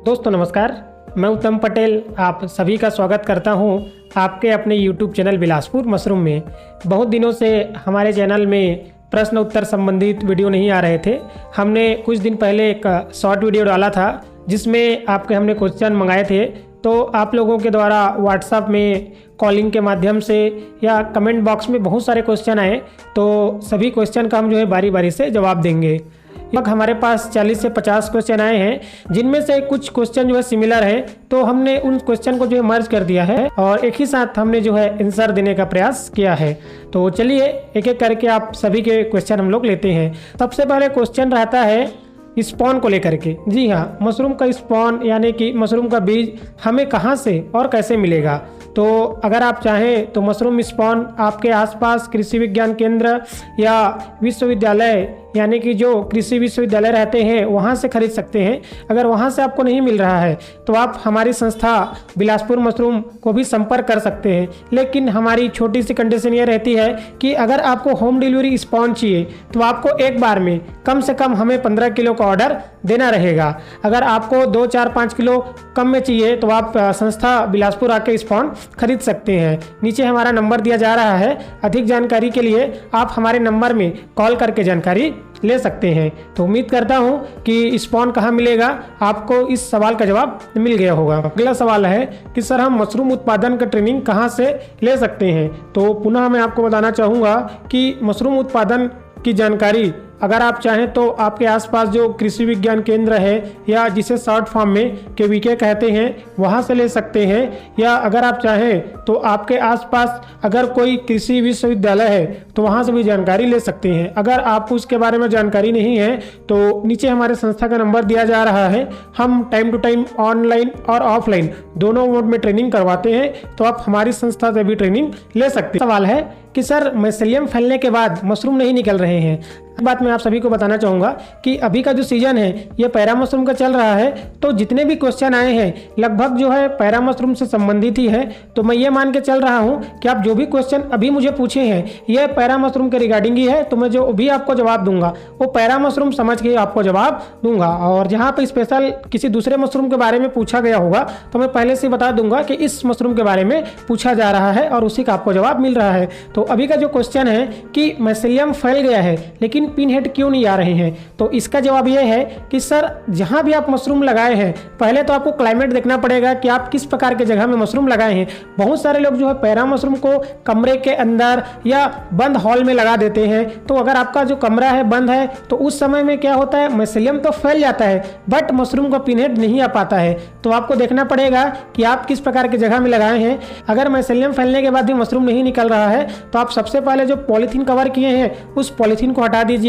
दोस्तों नमस्कार, मैं उत्तम पटेल आप सभी का स्वागत करता हूं आपके अपने YouTube चैनल बिलासपुर मशरूम में। बहुत दिनों से हमारे चैनल में प्रश्न उत्तर संबंधित वीडियो नहीं आ रहे थे। हमने कुछ दिन पहले एक शॉर्ट वीडियो डाला था जिसमें आपके हमने क्वेश्चन मंगाए थे, तो आप लोगों के द्वारा व्हाट्सएप में कॉलिंग के माध्यम से या कमेंट बॉक्स में बहुत सारे क्वेश्चन आए, तो सभी क्वेश्चन का हम जो है बारी बारी से जवाब देंगे। लगभग हमारे पास 40 से 50 क्वेश्चन आए हैं, जिनमें से कुछ क्वेश्चन जो है सिमिलर है, तो हमने उन क्वेश्चन को जो है मर्ज कर दिया है और एक ही साथ हमने जो है आंसर देने का प्रयास किया है। तो चलिए एक एक करके आप सभी के क्वेश्चन हम लोग लेते हैं। सबसे पहले क्वेश्चन रहता है स्पॉन को लेकर के। जी हाँ, मशरूम का स्पॉन यानी कि मशरूम का बीज हमें कहाँ से और कैसे मिलेगा। तो अगर आप चाहें तो मशरूम स्पॉन आपके आसपास कृषि विज्ञान केंद्र या विश्वविद्यालय यानी कि जो कृषि विश्वविद्यालय रहते हैं वहाँ से खरीद सकते हैं। अगर वहाँ से आपको नहीं मिल रहा है तो आप हमारी संस्था बिलासपुर मशरूम को भी संपर्क कर सकते हैं। लेकिन हमारी छोटी सी कंडीशन ये रहती है कि अगर आपको होम डिलीवरी स्पॉन चाहिए तो आपको एक बार में कम से कम हमें 15 किलो का ऑर्डर देना रहेगा। अगर आपको 2, 4, 5 किलो कम में चाहिए तो आप संस्था बिलासपुर आके स्पॉन खरीद सकते हैं। नीचे हमारा नंबर दिया जा रहा है। अधिक जानकारी के लिए आप हमारे नंबर में कॉल करके जानकारी ले सकते हैं। तो उम्मीद करता हूं कि स्पॉन कहाँ मिलेगा, आपको इस सवाल का जवाब मिल गया होगा। अगला सवाल है कि सर हम मशरूम उत्पादन का ट्रेनिंग कहाँ से ले सकते हैं। तो पुनः मैं आपको बताना चाहूँगा कि मशरूम उत्पादन की जानकारी अगर आप चाहें तो आपके आसपास जो कृषि विज्ञान केंद्र है या जिसे शॉर्ट फॉर्म में केवीके कहते हैं वहाँ से ले सकते हैं, या अगर आप चाहें तो आपके आसपास अगर कोई कृषि विश्वविद्यालय है तो वहाँ से भी जानकारी ले सकते हैं। अगर आपको उसके बारे में जानकारी नहीं है तो नीचे हमारे संस्था का नंबर दिया जा रहा है। हम टाइम टू टाइम ऑनलाइन और ऑफलाइन दोनों मोड में ट्रेनिंग करवाते हैं, तो आप हमारी संस्था से भी ट्रेनिंग ले सकते हैं। सवाल है कि सर माइसेलियम फैलने के बाद मशरूम नहीं निकल रहे हैं। बात मैं आप सभी को बताना चाहूँगा कि अभी का जो सीजन है ये पैरा मशरूम का चल रहा है, तो जितने भी क्वेश्चन आए हैं लगभग जो है पैरा मशरूम से संबंधित ही है। तो मैं ये मान के चल रहा हूँ कि आप जो भी क्वेश्चन अभी मुझे पूछे हैं ये पैरा मशरूम के रिगार्डिंग ही है, तो मैं जो भी आपको जवाब दूंगा वो पैरा मशरूम समझ के आपको जवाब दूंगा। और जहाँ पर स्पेशल किसी दूसरे मशरूम के बारे में पूछा गया होगा तो मैं पहले से बता दूंगा कि इस मशरूम के बारे में पूछा जा रहा है और उसी का आपको जवाब मिल रहा है। तो अभी का जो क्वेश्चन है कि माइसेलियम फैल गया है लेकिन पिन हेड क्यों नहीं आ रहे हैं, तो इसका जवाब यह है कि सर जहां भी आप मशरूम लगाए हैं पहले तो आपको क्लाइमेट देखना पड़ेगा कि आप किस प्रकार के जगह में मशरूम लगाए हैं। बहुत सारे लोग जो है पैरा मशरूम को कमरे के अंदर या बंद हॉल में लगा देते हैं, तो अगर आपका जो कमरा है बंद है तो उस समय में क्या होता है माइसेलियम तो फैल जाता है बट मशरूम का पिन हेड नहीं आ पाता है। तो आपको देखना पड़ेगा कि आप किस प्रकार की जगह में लगाए हैं। अगर माइसेलियम फैलने के बाद भी मशरूम नहीं निकल रहा है तो आप सबसे पहले जो पॉलीथीन कवर किए हैं उस पॉलीथीन को हटा दीजिए।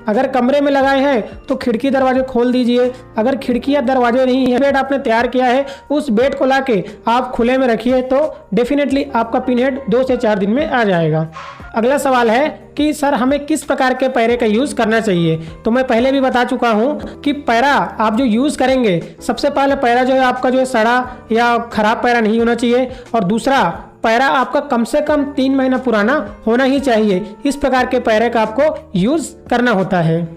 अगर कमरे में लगाए हैं तो खिड़की दरवाजे खोल दीजिए। अगर खिड़की या दरवाजे नहीं है, बेड आपने तैयार किया है उस बेड को लाके आप खुले में रखिए तो डेफिनेटली आपका पिन हेड 2 से 4 दिन में आ जाएगा। अगला सवाल है कि सर हमें किस प्रकार के पैरे का यूज करना चाहिए। तो मैं पहले भी बता चुका हूं कि पैरा आप जो यूज करेंगे सबसे पहले पैरा जो है आपका जो है सड़ा या खराब पैरा नहीं होना चाहिए, और दूसरा पैरा आपका कम से कम 3 महीना पुराना होना ही चाहिए। इस प्रकार के पैरे का आपको यूज करना होता है।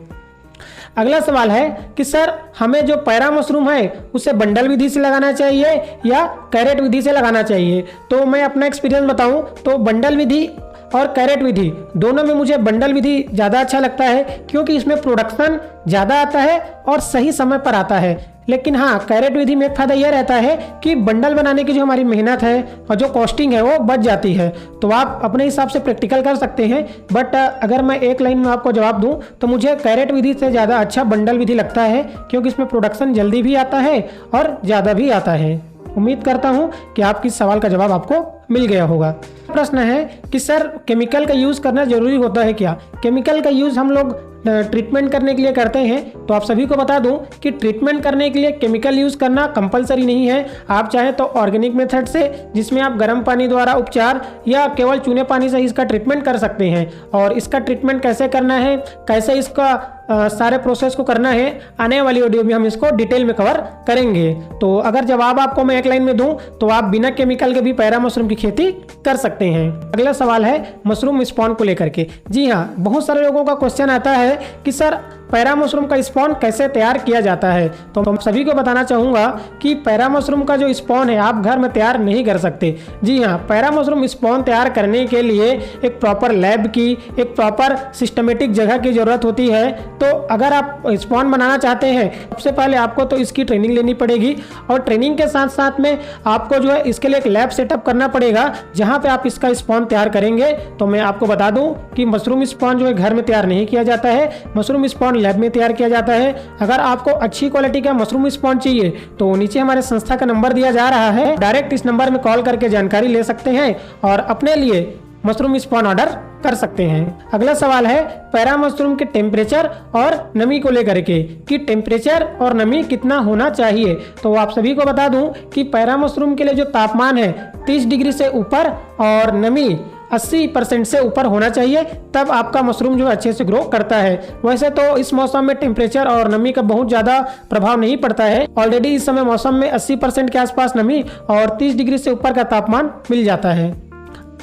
अगला सवाल है कि सर हमें जो पैरा मशरूम है उसे बंडल विधि से लगाना चाहिए या कैरेट विधि से लगाना चाहिए। तो मैं अपना एक्सपीरियंस बताऊं तो बंडल विधि और कैरेट विधि दोनों में मुझे बंडल विधि ज़्यादा अच्छा लगता है, क्योंकि इसमें प्रोडक्शन ज़्यादा आता है और सही समय पर आता है। लेकिन हाँ, कैरेट विधि में एक फायदा यह रहता है कि बंडल बनाने की जो हमारी मेहनत है और जो कॉस्टिंग है वो बच जाती है। तो आप अपने हिसाब से प्रैक्टिकल कर सकते हैं, बट अगर मैं एक लाइन में आपको जवाब दूं तो मुझे कैरेट विधि से ज़्यादा अच्छा बंडल विधि लगता है, क्योंकि इसमें प्रोडक्शन जल्दी भी आता है और ज़्यादा भी आता है। उम्मीद करता हूं कि आपकी सवाल का जवाब आपको मिल गया होगा। प्रश्न है कि सर केमिकल का यूज़ करना जरूरी होता है क्या। केमिकल का यूज़ हम लोग ट्रीटमेंट करने के लिए करते हैं, तो आप सभी को बता दूं कि ट्रीटमेंट करने के लिए केमिकल यूज़ करना कंपलसरी नहीं है। आप चाहें तो ऑर्गेनिक मेथड से, जिसमें आप गर्म पानी द्वारा उपचार या केवल चूने पानी से इसका ट्रीटमेंट कर सकते हैं। और इसका ट्रीटमेंट कैसे करना है, कैसे इसका सारे प्रोसेस को करना है, आने वाली वीडियो में हम इसको डिटेल में कवर करेंगे। तो अगर जवाब आपको मैं एक लाइन में दूं तो आप बिना केमिकल के भी पैरा मशरूम की खेती कर सकते हैं। अगला सवाल है मशरूम स्पॉन को लेकर के। जी हाँ, बहुत सारे लोगों का क्वेश्चन आता है कि सर पैरा मशरूम का स्पॉन कैसे तैयार किया जाता है। तो हम सभी को बताना चाहूँगा कि पैरा मशरूम का जो स्पॉन है आप घर में तैयार नहीं कर सकते। जी हाँ, पैरा मशरूम स्पॉन तैयार करने के लिए एक प्रॉपर लैब की, एक प्रॉपर सिस्टमेटिक जगह की ज़रूरत होती है। तो अगर आप स्पॉन बनाना चाहते हैं सबसे पहले आपको तो इसकी ट्रेनिंग लेनी पड़ेगी, और ट्रेनिंग के साथ साथ में आपको जो है इसके लिए एक लैब सेटअप करना पड़ेगा जहाँ पे आप इसका स्पॉन तैयार करेंगे। तो मैं आपको बता दूं कि मशरूम स्पॉन जो है घर में तैयार नहीं किया जाता है, मशरूम स्पॉन लैब में तैयार किया जाता है। अगर आपको अच्छी क्वालिटी का मशरूम स्पॉन चाहिए तो नीचे हमारे संस्था का नंबर दिया जा रहा है, डायरेक्ट इस नंबर में कॉल करके जानकारी ले सकते हैं और अपने लिए मशरूम स्पॉन ऑर्डर कर सकते हैं। अगला सवाल है पैरा मशरूम के टेम्परेचर और नमी को लेकर के कि टेम्परेचर और नमी कितना होना चाहिए। तो आप सभी को बता दूं कि पैरा मशरूम के लिए जो तापमान है 30 डिग्री से ऊपर और नमी 80% से ऊपर होना चाहिए, तब आपका मशरूम जो है अच्छे से ग्रो करता है। वैसे तो इस मौसम में टेम्परेचर और नमी का बहुत ज़्यादा प्रभाव नहीं पड़ता है। ऑलरेडी इस समय मौसम में 80% के आसपास नमी और 30 डिग्री से ऊपर का तापमान मिल जाता है।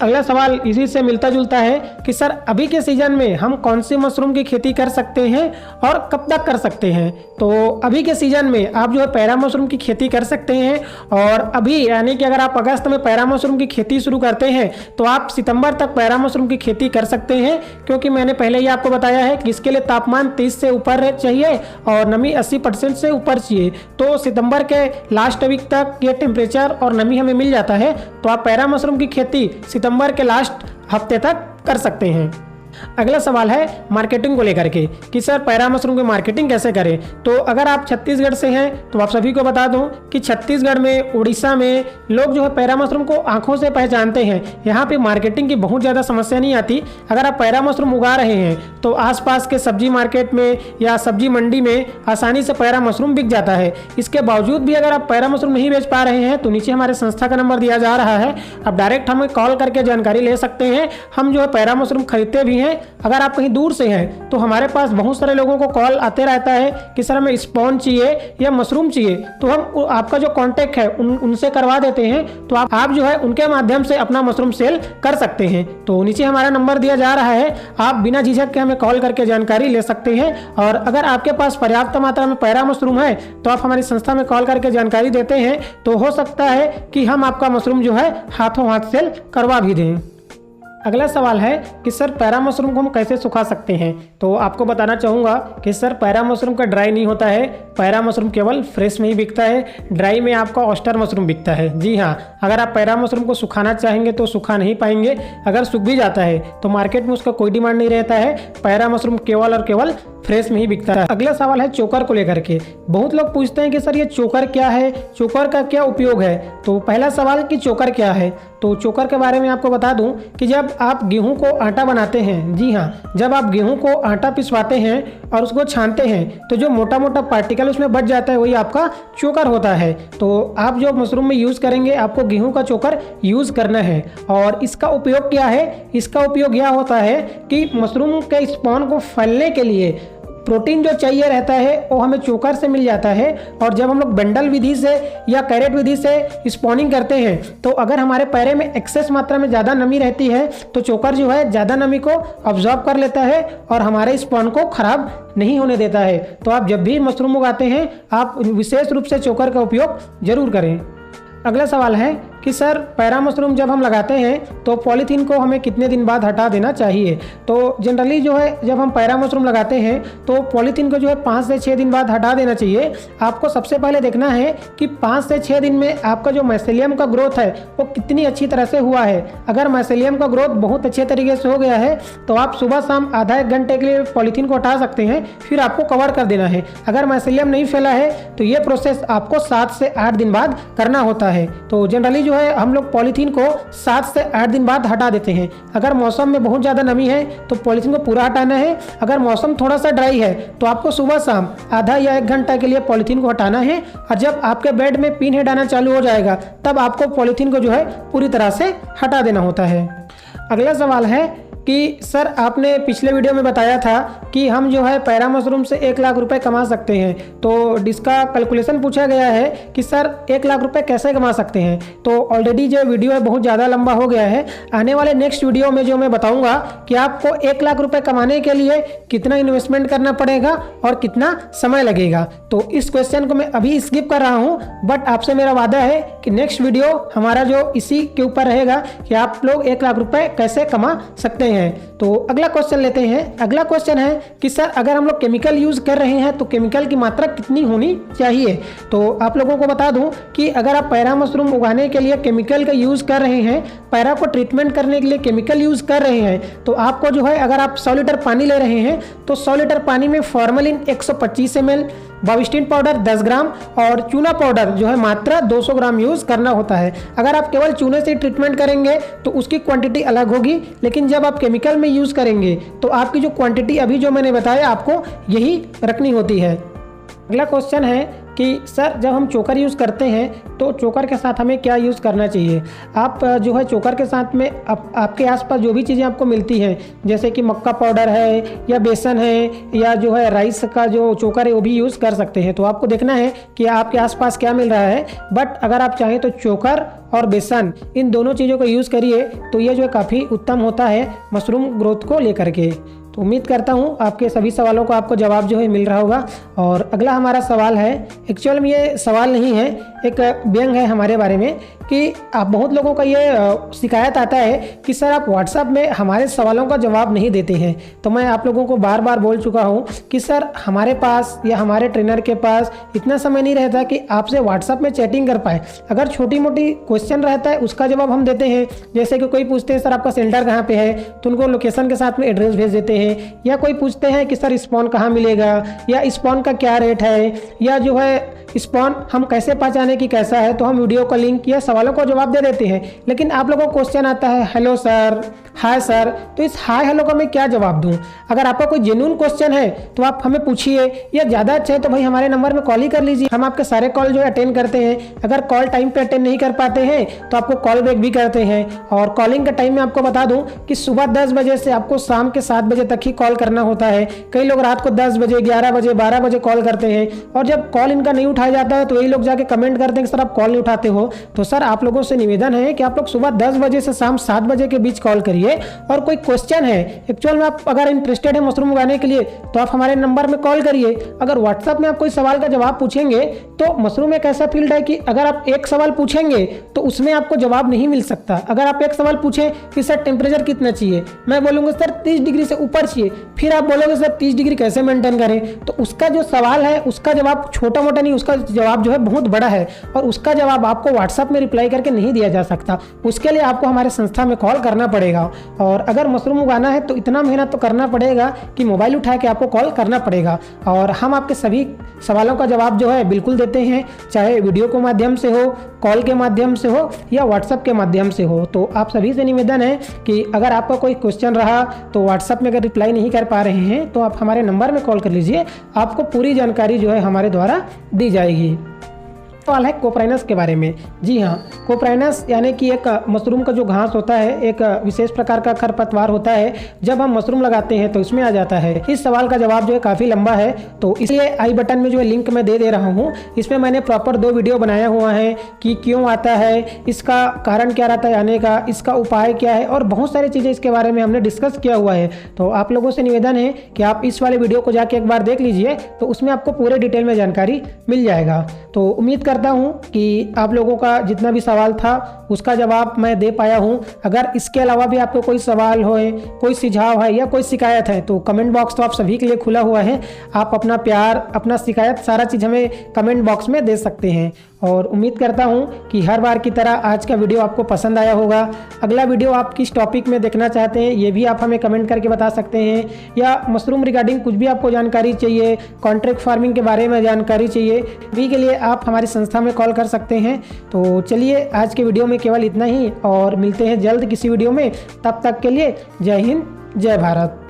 अगला सवाल इसी से मिलता जुलता है कि सर अभी के सीजन में हम कौन सी मशरूम की खेती कर सकते हैं और कब तक कर सकते हैं। तो अभी के सीजन में आप जो है पैरा मशरूम की खेती कर सकते हैं, और अभी यानी कि अगर आप अगस्त में पैरा मशरूम की खेती शुरू करते हैं तो आप सितंबर तक पैरा मशरूम की खेती कर सकते हैं, क्योंकि मैंने पहले ही आपको बताया है कि इसके लिए तापमान 30 से ऊपर चाहिए और नमी 80% से ऊपर चाहिए। तो सितंबर के लास्ट वीक तक ये टेम्परेचर और नमी हमें मिल जाता है, तो आप पैरा मशरूम की खेती सितंबर के लास्ट हफ्ते तक कर सकते हैं। अगला सवाल है मार्केटिंग को लेकर के कि सर पैरा मशरूम की मार्केटिंग कैसे करें। तो अगर आप छत्तीसगढ़ से हैं तो आप सभी को बता दूं कि छत्तीसगढ़ में, उड़ीसा में लोग जो है पैरा मशरूम को आंखों से पहचानते हैं। यहाँ पे मार्केटिंग की बहुत ज़्यादा समस्या नहीं आती। अगर आप पैरा मशरूम उगा रहे हैं तो आसपास के सब्जी मार्केट में या सब्जी मंडी में आसानी से पैरा मशरूम बिक जाता है। इसके बावजूद भी अगर आप पैरा मशरूम नहीं बेच पा रहे हैं तो नीचे हमारे संस्था का नंबर दिया जा रहा है, आप डायरेक्ट हमें कॉल करके जानकारी ले सकते हैं। हम जो है पैरा मशरूम खरीदते भी हैं। अगर आप कहीं दूर से हैं तो हमारे पास बहुत सारे लोगों को कॉल आते रहता है कि सर हमें स्पॉन चाहिए या मशरूम चाहिए, तो हम आपका जो कांटेक्ट है उनसे करवा देते हैं। तो आप जो है उनके माध्यम से अपना मशरूम सेल कर सकते हैं। तो नीचे हमारा नंबर दिया जा रहा है, आप बिना झिझक के हमें कॉल करके जानकारी ले सकते हैं। और अगर आपके पास पर्याप्त मात्रा में पैरा मशरूम है तो आप हमारी संस्था में कॉल करके जानकारी देते हैं, तो हो सकता है कि हम आपका मशरूम जो है हाथों हाथ सेल करवा भी दें। अगला सवाल है कि सर पैरा मशरूम को हम कैसे सुखा सकते हैं। तो आपको बताना चाहूँगा कि सर पैरा मशरूम का ड्राई नहीं होता है, पैरा मशरूम केवल फ्रेश में ही बिकता है। ड्राई में आपका ऑयस्टर मशरूम बिकता है। जी हाँ, अगर आप पैरा मशरूम को सुखाना चाहेंगे तो सुखा नहीं पाएंगे। अगर सूख भी जाता है तो मार्केट में उसका कोई डिमांड नहीं रहता है। पैरा मशरूम केवल और केवल फ्रेश में ही बिकता है। अगला सवाल है चोकर को लेकर के। बहुत लोग पूछते हैं कि सर ये चोकर क्या है, चोकर का क्या उपयोग है। तो पहला सवाल कि चोकर क्या है। तो चोकर के बारे में आपको बता दूं कि जब आप गेहूं को आटा बनाते हैं, जी हाँ, जब आप गेहूं को आटा पिसवाते हैं और उसको छानते हैं तो जो मोटा मोटा पार्टिकल उसमें बच जाता है वही आपका चोकर होता है। तो आप जो मशरूम में यूज़ करेंगे आपको गेहूं का चोकर यूज़ करना है। और इसका उपयोग क्या है, इसका उपयोग यह होता है कि मशरूम के स्पॉन को फैलने के लिए प्रोटीन जो चाहिए रहता है वो हमें चोकर से मिल जाता है। और जब हम लोग बंडल विधि से या कैरेट विधि से स्पॉनिंग करते हैं तो अगर हमारे पैरे में एक्सेस मात्रा में ज़्यादा नमी रहती है तो चोकर जो है ज़्यादा नमी को अब्जॉर्ब कर लेता है और हमारे स्पॉन को खराब नहीं होने देता है। तो आप जब भी मशरूम उगाते हैं आप विशेष रूप से चोकर का उपयोग जरूर करें। अगला सवाल है कि सर पैरा मशरूम जब हम लगाते हैं तो पॉलीथीन को हमें कितने दिन बाद हटा देना चाहिए। तो जनरली जो है जब हम पैरा मशरूम लगाते हैं तो पॉलीथीन को जो है 5 से 6 दिन बाद हटा देना चाहिए। आपको सबसे पहले देखना है कि 5 से 6 दिन में आपका जो माइसेलियम का ग्रोथ है वो कितनी अच्छी तरह से हुआ है। अगर माइसेलियम का ग्रोथ बहुत अच्छे तरीके से हो गया है तो आप सुबह शाम आधा 1 घंटे के लिए पॉलीथीन को हटा सकते हैं, फिर आपको कवर कर देना है। अगर माइसेलियम नहीं फैला है तो ये प्रोसेस आपको 7 से 8 दिन बाद करना होता है। तो जनरली जो है हम लोग पॉलीथीन को 7 से 8 दिन बाद हटा देते हैं। अगर मौसम में बहुत ज़्यादा नमी है तो पॉलीथीन को पूरा हटाना है। अगर मौसम थोड़ा सा ड्राई है तो आपको सुबह शाम आधा या 1 घंटा के लिए पॉलीथीन को हटाना है। और जब आपके बेड में पिन हेड आना चालू हो जाएगा तब आपको पॉलीथीन को जो है पूरी तरह से हटा देना होता है। अगला सवाल है कि सर आपने पिछले वीडियो में बताया था कि हम जो है पैरा मशरूम से 1 लाख रुपए कमा सकते हैं, तो इसका कैलकुलेशन पूछा गया है कि सर 1 लाख रुपए कैसे कमा सकते हैं। तो ऑलरेडी जो वीडियो है बहुत ज़्यादा लंबा हो गया है। आने वाले नेक्स्ट वीडियो में जो मैं बताऊंगा कि आपको 1 लाख रुपए कमाने के लिए कितना इन्वेस्टमेंट करना पड़ेगा और कितना समय लगेगा। तो इस क्वेश्चन को मैं अभी स्किप कर रहा हूं, बट आपसे मेरा वादा है कि नेक्स्ट वीडियो हमारा जो इसी के ऊपर रहेगा कि आप लोग 1 लाख रुपए कैसे कमा सकते हैं। तो अगला क्वेश्चन लेते हैं। अगला क्वेश्चन है कि सर अगर हम लोग केमिकल यूज कर रहे हैं तो केमिकल की मात्रा कितनी होनी चाहिए। तो आप लोगों को बता दूं कि अगर आप पैरा मशरूम उगाने के लिए केमिकल का यूज कर रहे हैं, पैरा को ट्रीटमेंट करने के लिए केमिकल यूज कर रहे हैं, तो आपको जो है अगर आप 100 लीटर पानी ले रहे हैं तो 100 लीटर पानी में फॉर्मेलिन 125 ml, बाविस्टिन पाउडर 10 ग्राम और चूना पाउडर जो है मात्रा 200 ग्राम यूज करना होता है। अगर आप केवल चूने से ट्रीटमेंट करेंगे तो उसकी क्वांटिटी अलग होगी, लेकिन जब आप केमिकल में यूज करेंगे तो आपकी जो क्वांटिटी अभी जो मैंने बताया आपको यही रखनी होती है। अगला क्वेश्चन है कि सर जब हम चोकर यूज़ करते हैं तो चोकर के साथ हमें क्या यूज़ करना चाहिए। आप जो है चोकर के साथ में आपके आसपास जो भी चीज़ें आपको मिलती हैं, जैसे कि मक्का पाउडर है या बेसन है या जो है राइस का जो चोकर है वो भी यूज़ कर सकते हैं। तो आपको देखना है कि आपके आसपास क्या मिल रहा है, बट अगर आप चाहें तो चोकर और बेसन इन दोनों चीज़ों का यूज़ करिए तो ये जो है काफ़ी उत्तम होता है मशरूम ग्रोथ को लेकर के। तो उम्मीद करता हूँ आपके सभी सवालों का आपको जवाब जो है मिल रहा होगा। और अगला हमारा सवाल है, एक्चुअल में ये सवाल नहीं है, एक व्यंग है हमारे बारे में कि आप बहुत लोगों का ये शिकायत आता है कि सर आप व्हाट्सएप में हमारे सवालों का जवाब नहीं देते हैं। तो मैं आप लोगों को बार बार बोल चुका हूँ कि सर हमारे पास या हमारे ट्रेनर के पास इतना समय नहीं रहता कि आपसे व्हाट्सएप में चैटिंग कर पाए। अगर छोटी मोटी क्वेश्चन रहता है उसका जवाब हम देते हैं, जैसे कि कोई पूछते हैं सर आपका सेंटर कहाँ पे है, तो उनको लोकेशन के साथ में एड्रेस भेज देते हैं। या कोई पूछते हैं कि सर स्पॉन कहाँ मिलेगा या स्पॉन का क्या रेट है या जो है स्पॉन हम कैसे पहचाने कि कैसा है, तो हम वीडियो कॉलिंग या सवालों को जवाब दे देते हैं। लेकिन आप लोगों को क्वेश्चन आता है हेलो सर, हाय सर, तो इस हाय हेलो का मैं क्या जवाब दूं। अगर आपका कोई जेन्युइन क्वेश्चन है तो आप हमें पूछिए, या ज़्यादा अच्छा है तो भाई हमारे नंबर में कॉल ही कर लीजिए। हम आपके सारे कॉल जो है अटेंड करते हैं। अगर कॉल टाइम पे अटेंड नहीं कर पाते हैं तो आपको कॉल बैक भी करते हैं। और कॉलिंग का टाइम में आपको बता दूं कि सुबह 10 बजे से आपको शाम के 7 बजे तक ही कॉल करना होता है। कई लोग रात को 10 बजे, 11 बजे, 12 बजे कॉल करते हैं, और जब कॉल इनका नहीं उठाया जाता है तो यही लोग जाके कमेंट करते हैं कि सर आप कॉल नहीं उठाते हो। तो सर आप लोगों से निवेदन है कि आप लोग सुबह 10 बजे से शाम 7 बजे के बीच कॉल करिए। और कोई क्वेश्चन है, एक्चुअल में आप अगर इंटरेस्टेड है मशरूम उगाने के लिए तो आप हमारे नंबर में कॉल करिए। अगर व्हाट्सएप में आप कोई सवाल का जवाब पूछेंगे तो मशरूम एक ऐसा फील्ड है कि अगर आप एक सवाल पूछेंगे तो उसमें आपको जवाब नहीं मिल सकता। अगर आप एक सवाल पूछें कि सर टेम्परेचर कितना चाहिए, मैं बोलूँगा सर 30 डिग्री से ऊपर चाहिए, फिर आप बोलोगे सर 30 डिग्री कैसे मेंटेन करें, तो उसका जो सवाल है उसका जवाब छोटा मोटा नहीं, उसका जवाब जो है बहुत बड़ा है और उसका जवाब आपको व्हाट्सएप में रिप्लाई करके नहीं दिया जा सकता। उसके लिए आपको हमारे संस्था में कॉल करना पड़ेगा। और अगर मशरूम उगाना है तो इतना मेहनत तो करना पड़ेगा कि मोबाइल उठा के आपको कॉल करना पड़ेगा। और हम आपके सभी सवालों का जवाब जो है बिल्कुल देते हैं, चाहे वीडियो के माध्यम से हो, कॉल के माध्यम से हो या व्हाट्सएप के माध्यम से हो। तो आप सभी से निवेदन है कि अगर आपका कोई क्वेश्चन रहा तो व्हाट्सएप में अगर रिप्लाई नहीं कर पा रहे हैं तो आप हमारे नंबर में कॉल कर लीजिए, आपको पूरी जानकारी जो है हमारे द्वारा दी जाएगी। सवाल है कोपराइनस के बारे में। जी हाँ, कोपराइनस यानी कि एक मशरूम का जो घास होता है, एक विशेष प्रकार का खरपतवार होता है, जब हम मशरूम लगाते हैं तो इसमें आ जाता है। इस सवाल का जवाब जो है काफ़ी लंबा है, तो इसलिए आई बटन में जो है लिंक मैं दे रहा हूँ। इसमें मैंने प्रॉपर 2 वीडियो बनाया हुआ है कि क्यों आता है, इसका कारण क्या रहता है आने का, इसका उपाय क्या है, और बहुत सारी चीज़ें इसके बारे में हमने डिस्कस किया हुआ है। तो आप लोगों से निवेदन है कि आप इस वाले वीडियो को जाके एक बार देख लीजिए, तो उसमें आपको पूरे डिटेल में जानकारी मिल जाएगा। तो उम्मीद करता हूं कि आप लोगों का जितना भी सवाल था उसका जवाब मैं दे पाया हूं। अगर इसके अलावा भी आपको कोई सवाल हो, कोई सुझाव है या कोई शिकायत है तो कमेंट बॉक्स तो आप सभी के लिए खुला हुआ है। आप अपना प्यार, अपना शिकायत, सारा चीज़ हमें कमेंट बॉक्स में दे सकते हैं। और उम्मीद करता हूं कि हर बार की तरह आज का वीडियो आपको पसंद आया होगा। अगला वीडियो आप किस टॉपिक में देखना चाहते हैं ये भी आप हमें कमेंट करके बता सकते हैं, या मशरूम रिगार्डिंग कुछ भी आपको जानकारी चाहिए, कॉन्ट्रैक्ट फार्मिंग के बारे में जानकारी चाहिए, भी के लिए आप हमारी संस्था में कॉल कर सकते हैं। तो चलिए आज के वीडियो में केवल इतना ही, और मिलते हैं जल्द किसी वीडियो में। तब तक के लिए जय हिंद, जय भारत।